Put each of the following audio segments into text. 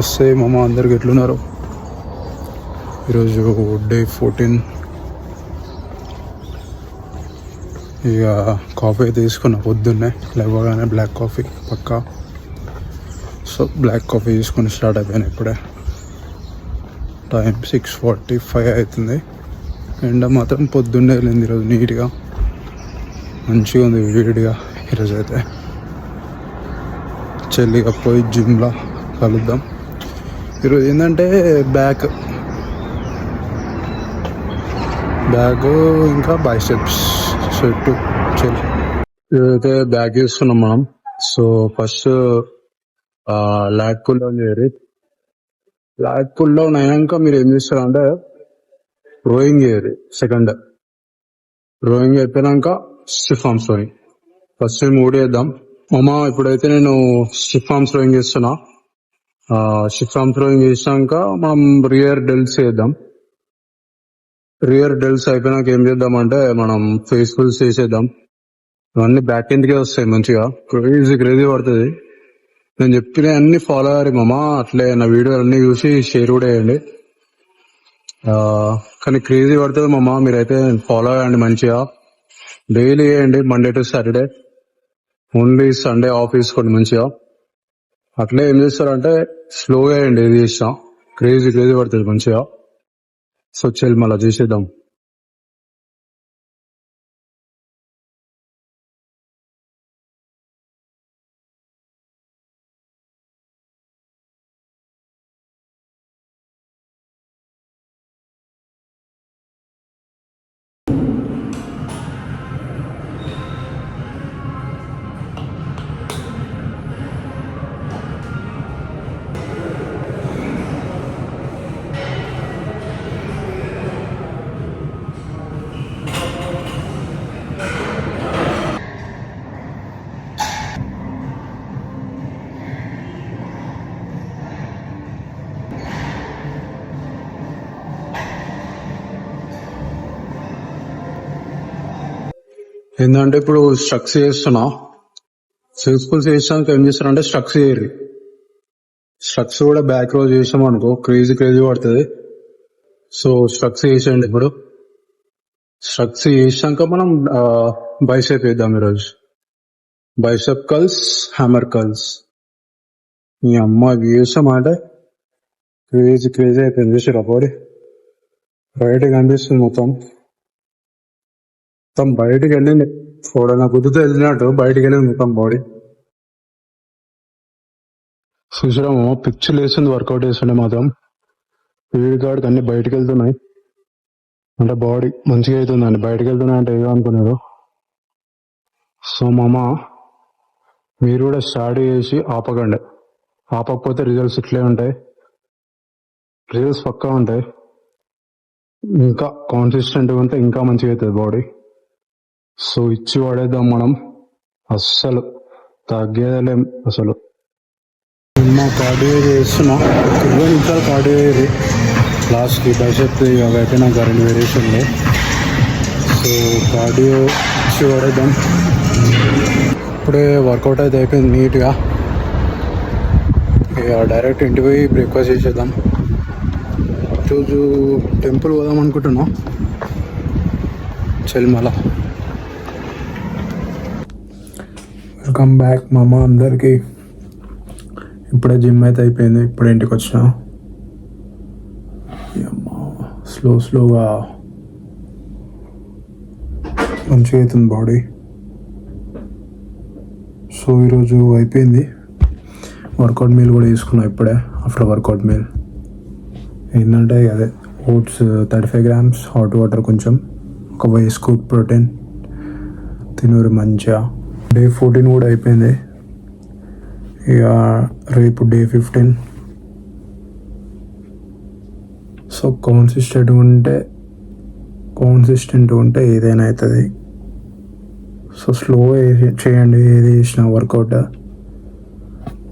నమస్తే మామ, అందరికి ఎట్లున్నారు? ఈరోజు డే 14. ఇక కాఫీ తీసుకున్న పొద్దున్నే లేవగానే, బ్లాక్ కాఫీ పక్కా. సో బ్లాక్ కాఫీ తీసుకొని స్టార్ట్ అయిపోయాను ఇప్పుడే. టైం 6:45 అవుతుంది. ఎండ మాత్రం పొద్దున్నే వెళ్ళింది ఈరోజు, నీట్గా మంచిగా ఉంది, వేడిగా. ఈరోజు అయితే చెల్లిగా పోయి జిమ్లో కలుద్దాం. ఈరోజు ఏంటంటే బ్యాక్ ఇంకా బైసెప్స్ సెట్ చెల్లి. ఇదైతే బ్యాక్ చేస్తున్నాం మనం. So first lat pull down చేయరు. లాట్ పుల్ డౌన్ అయినాక మీరు ఏం చేస్తారు అంటే రోయింగ్ చేయరు. సెకండ్ రోయింగ్ అయిపోయినాక స్టిఫ్ ఆర్మ్స్ రోయింగ్. ఫస్ట్ మేము మూడు వేద్దాం మామ. ఇప్పుడైతే నేను స్టిఫ్ ఆర్మ్స్ రోయింగ్ చేస్తున్నా. స్టిఫ్ ఆర్మ్స్ రోయింగ్ చేసినాక మనం రియర్ డెల్స్ చేద్దాం. రియర్ డెల్స్ అయిపోయినాక ఏం చేద్దామంటే మనం ఫేస్ ఫుల్స్ చేసేద్దాం. ఇవన్నీ బ్యాక్ కిందకే వస్తాయి మంచిగా. క్రేజీ పడుతుంది. నేను చెప్పిన అన్ని ఫాలో అయ్యారు మామ. అట్లే నా వీడియో అన్ని చూసి షేర్ కూడా వేయండి. కానీ క్రేజీ పడుతుంది మామ. మీరైతే ఫాలో అయ్యండి మంచిగా. డైలీ వేయండి, Monday to Saturday. Only Sunday off తీసుకోండి మంచిగా. అట్లే ఏం చేస్తారంటే స్లోగా వేయండి. ఏది చేసినా క్రేజీ పడుతుంది మంచిగా. సో చెల్లి మళ్ళీ చేసేద్దాం. ఏంటంటే ఇప్పుడు స్ట్రక్స్ చేస్తున్నా. ఫుల్స్ చేసినాక ఏం చేస్తారంటే స్ట్రక్స్ చేయరు. స్ట్రక్స్ కూడా బ్యాక్ రోజు చేసాం అనుకో క్రేజీ పడుతుంది. సో స్ట్రక్స్ చేసేయండి. ఇప్పుడు స్ట్రక్స్ చేసాక మనం బైసెప్ వేద్దాం ఈరోజు. Bicep curls, hammer curls. మీ అమ్మ వేసామంటే క్రేజీ అయిపోయింది. చూసారా బాడీ బయటకు కనిపిస్తుంది మొత్తం బయటికి వెళ్ళింది. చూడనా గుద్దుతో వెళ్ళినట్టు బయటికి వెళ్ళింది మొత్తం బాడీ. చూసాము పిక్చర్ వేసింది. వర్కౌట్ చేస్తుండే మాత్రం వీడి కాడికి అన్ని బయటకు వెళ్తున్నాయి. అంటే బాడీ మంచిగా అవుతుందండి. బయటకు వెళ్తున్నాయి అంటే ఏదో అనుకున్నారు. సో మామ మీరు కూడా స్టార్ట్ చేసి ఆపకండి. ఆపకపోతే రిజల్ట్స్ ఇట్లే ఉంటాయి. రిజల్ట్స్ పక్కా ఉంటాయి. ఇంకా కాన్సిస్టెంట్గా ఉంటే ఇంకా మంచిగా అవుతుంది బాడీ. సో ఇచ్చి పడేద్దాం మనం. అస్సలు తగ్గేదలేం అసలు. మా కార్డియో చేస్తున్నా. 20 నిమిషాలు కార్డియో అయ్యేది లాస్ట్కి. బైసెప్ అవైతే నాకు 2 వేరియేషన్లు. సో కార్డియో ఇచ్చి పడేద్దాం. ఇప్పుడే వర్కౌట్ అయితే అయిపోయింది నీట్గా. ఇక డైరెక్ట్ ఇంటికి పోయి బ్రేక్ఫాస్ట్ చేసేద్దాం. ఈరోజు టెంపుల్ పోదాం అనుకుంటున్నా చెల్మల. వెల్కమ్ బ్యాక్ మామ అందరికి. ఇప్పుడే జిమ్ అయితే అయిపోయింది. ఇప్పుడే ఇంటికి వచ్చిన. స్లోగా మంచిగా అవుతుంది బాడీ. సో ఈరోజు అయిపోయింది. వర్కౌట్ మీల్ కూడా తీసుకున్నా ఇప్పుడే. ఆఫ్టర్ వర్కౌట్ మీల్ ఏంటంటే అదే ఓట్స్ 35 grams, హాట్ వాటర్ కొంచెం, ఒక 1 scoop ప్రోటీన్ తినూరు మంచిగా. డే 14 కూడా అయిపోయింది. ఇక రేపు డే 15. సో కాన్సిస్టెంట్ ఉంటే ఏదైనా అవుతుంది. సో స్లోగా చేయండి. ఏది చేసినా వర్కౌట్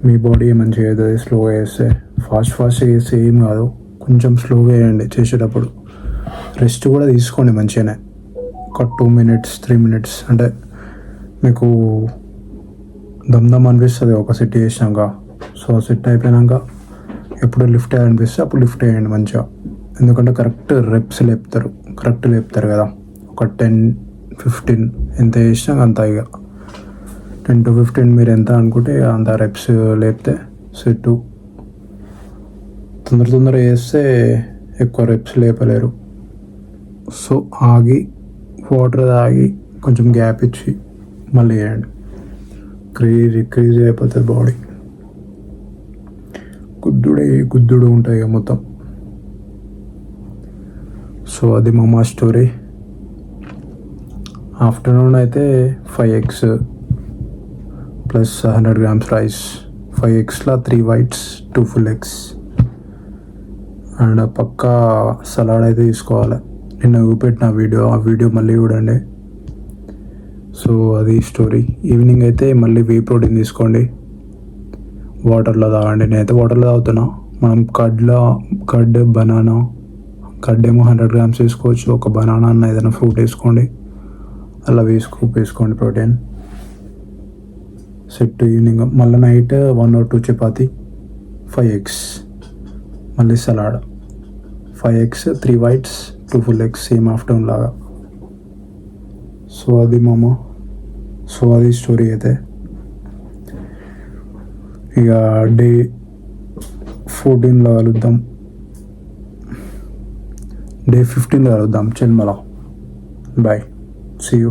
మీ బాడీ మంచిగా అవుతుంది. స్లోగా చేస్తే ఫాస్ట్ చేస్తే ఏం కాదు. కొంచెం స్లోగా వేయండి చేసేటప్పుడు. రెస్ట్ కూడా తీసుకోండి మంచిగానే. ఒక 2 minutes 3 minutes అంటే మీకు దమ్ అనిపిస్తుంది ఒక సెట్ చేసినాక. సో సెట్ అయిపోయినాక ఎప్పుడు లిఫ్ట్ అనిపిస్తే అప్పుడు లిఫ్ట్ చేయండి మంచిగా. ఎందుకంటే కరెక్ట్ లేపుతారు కదా. ఒక 10-15 ఎంత చేసినా అంత, ఇక 10-15 మీరు ఎంత అనుకుంటే అంత రెప్స్ లేపితే సెట్. తొందర చేస్తే ఎక్కువ రెప్స్ లేపలేరు. సో ఆగి వాటర్ తాగి కొంచెం గ్యాప్ ఇచ్చి మళ్ళీ వేయండి. క్రేజీ అయిపోతుంది బాడీ. గుద్దుడు ఉంటాయి ఇక మొత్తం. సో అది మా స్టోరీ. ఆఫ్టర్నూన్ అయితే 5 eggs ప్లస్ 100 grams రైస్. 5 eggsలో 3 whites 2 full eggs అండ్ పక్కా సలాడ్ అయితే తీసుకోవాలి. నిన్న చూపెట్టిన ఆ వీడియో మళ్ళీ చూడండి. సో అది స్టోరీ. ఈవినింగ్ అయితే మళ్ళీ వే ప్రోటీన్ తీసుకోండి, వాటర్లో తాగండి. నేనైతే వాటర్లో తాగుతున్నా. మనం కర్డ్ బనానా, కర్డ్ ఏమో 100 grams వేసుకోవచ్చు. ఒక బనానా అన్న ఏదైనా ఫ్రూట్ వేసుకోండి, అలా వేసుకోండి ప్రోటీన్ సెట్. ఈవినింగ్ మళ్ళీ నైట్ 1 or 2 చపాతి, 5 eggs, మళ్ళీ salad. 5 eggs 3 whites 2 full eggs, same afternoon లాగా. సో అది స్టోరీ అయితే. ఇక డే 14లో కలుద్దాం, డే 15లో కలుద్దాం. చెన్మల. Bye, see you.